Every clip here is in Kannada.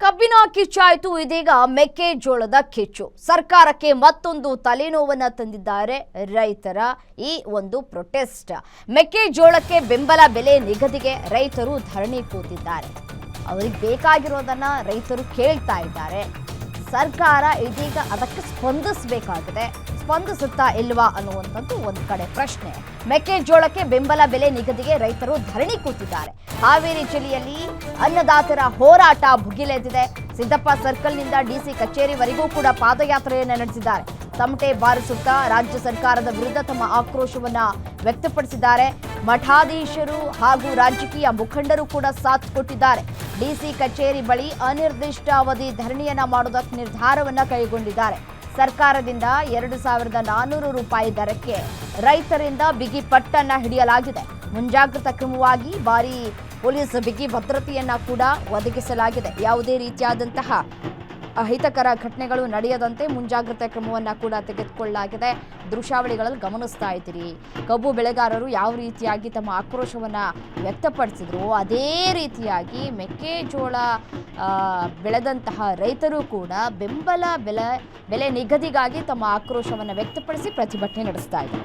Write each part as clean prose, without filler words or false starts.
ಕಬ್ಬಿನ ಕಿಚ್ಚಾಯಿತು. ಇದೀಗ ಮೆಕ್ಕೆಜೋಳದ ಕಿಚ್ಚು. ಸರ್ಕಾರಕ್ಕೆ ಮತ್ತೊಂದು ತಲೆನೋವನ್ನ ತಂದಿದ್ದಾರೆ ರೈತರ ಈ ಒಂದು ಪ್ರೊಟೆಸ್ಟ್. ಮೆಕ್ಕೆಜೋಳಕ್ಕೆ ಬೆಂಬಲ ಬೆಲೆ ನಿಗದಿಗೆ ರೈತರು ಧರಣಿ ಕೂತಿದ್ದಾರೆ. ಅವರಿಗೆ ಬೇಕಾಗಿರೋದನ್ನ ರೈತರು ಕೇಳ್ತಾ ಇದ್ದಾರೆ. ಸರ್ಕಾರ ಇದೀಗ ಅದಕ್ಕೆ ಸ್ಪಂದಿಸಬೇಕಾಗಿದೆ. ಸ್ಪಂದಿಸುತ್ತಾ ಇಲ್ವಾ ಅನ್ನುವಂಥದ್ದು ಒಂದು ಕಡೆ ಪ್ರಶ್ನೆ. ಮೆಕ್ಕೆಜೋಳಕ್ಕೆ ಬೆಂಬಲ ಬೆಲೆ ನಿಗದಿಗೆ ರೈತರು ಧರಣಿ ಕೂತಿದ್ದಾರೆ. ಹಾವೇರಿ ಜಿಲ್ಲೆಯಲ್ಲಿ ಅನ್ನದಾತರ ಹೋರಾಟ ಭುಗಿಲೆದ್ದಿದೆ. ಸಿದ್ದಪ್ಪ ಸರ್ಕಲ್ನಿಂದ ಡಿಸಿ ಕಚೇರಿವರೆಗೂ ಕೂಡ ಪಾದಯಾತ್ರೆಯನ್ನು ನಡೆಸಿದ್ದಾರೆ. ತಮಟೆ ಬಾರಿಸುತ್ತಾ ರಾಜ್ಯ ಸರ್ಕಾರದ ವಿರುದ್ಧ ತಮ್ಮ ಆಕ್ರೋಶವನ್ನ ವ್ಯಕ್ತಪಡಿಸಿದ್ದಾರೆ. ಮಠಾಧೀಶರು ಹಾಗೂ ರಾಜಕೀಯ ಮುಖಂಡರು ಕೂಡ ಸಾಥ್ ಕೊಟ್ಟಿದ್ದಾರೆ. ಡಿಸಿ ಕಚೇರಿ ಬಳಿ ಅನಿರ್ದಿಷ್ಟ ಅವಧಿ ಧರಣಿಯನ್ನ ಮಾಡೋದಕ್ಕೆ ನಿರ್ಧಾರವನ್ನ ಕೈಗೊಂಡಿದ್ದಾರೆ. ಸರ್ಕಾರದಿಂದ 2,400 ರೂಪಾಯಿ ದರಕ್ಕೆ ರೈತರಿಂದ ಬಿಗಿ ಪಟ್ಟನ್ನ ಹಿಡಿಯಲಾಗಿದೆ. ಮುಂಜಾಗ್ರತಾ ಕ್ರಮವಾಗಿ ಭಾರೀ ಪೊಲೀಸ್ ಬಿಗಿ ಭದ್ರತೆಯನ್ನ ಕೂಡ ಒದಗಿಸಲಾಗಿದೆ. ಯಾವುದೇ ರೀತಿಯಾದಂತಹ ಅಹಿತಕರ ಘಟನೆಗಳು ನಡೆಯದಂತೆ ಮುಂಜಾಗ್ರತಾ ಕ್ರಮವನ್ನು ಕೂಡ ತೆಗೆದುಕೊಳ್ಳಲಾಗಿದೆ. ದೃಶ್ಯಾವಳಿಗಳಲ್ಲಿ ಗಮನಿಸ್ತಾ ಇದ್ದೀರಿ. ಕಬ್ಬು ಬೆಳೆಗಾರರು ಯಾವ ರೀತಿಯಾಗಿ ತಮ್ಮ ಆಕ್ರೋಶವನ್ನು ವ್ಯಕ್ತಪಡಿಸಿದ್ರು, ಅದೇ ರೀತಿಯಾಗಿ ಮೆಕ್ಕೆಜೋಳ ಬೆಳೆದಂತಹ ರೈತರು ಕೂಡ ಬೆಂಬಲ ಬೆಲೆ ನಿಗದಿಗಾಗಿ ತಮ್ಮ ಆಕ್ರೋಶವನ್ನು ವ್ಯಕ್ತಪಡಿಸಿ ಪ್ರತಿಭಟನೆ ನಡೆಸ್ತಾ ಇದ್ದಾರೆ.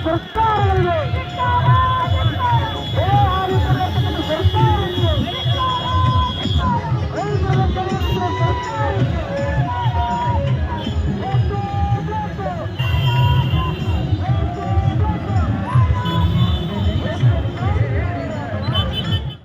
ಸರ್ಕಾರಗಳಿಗೆ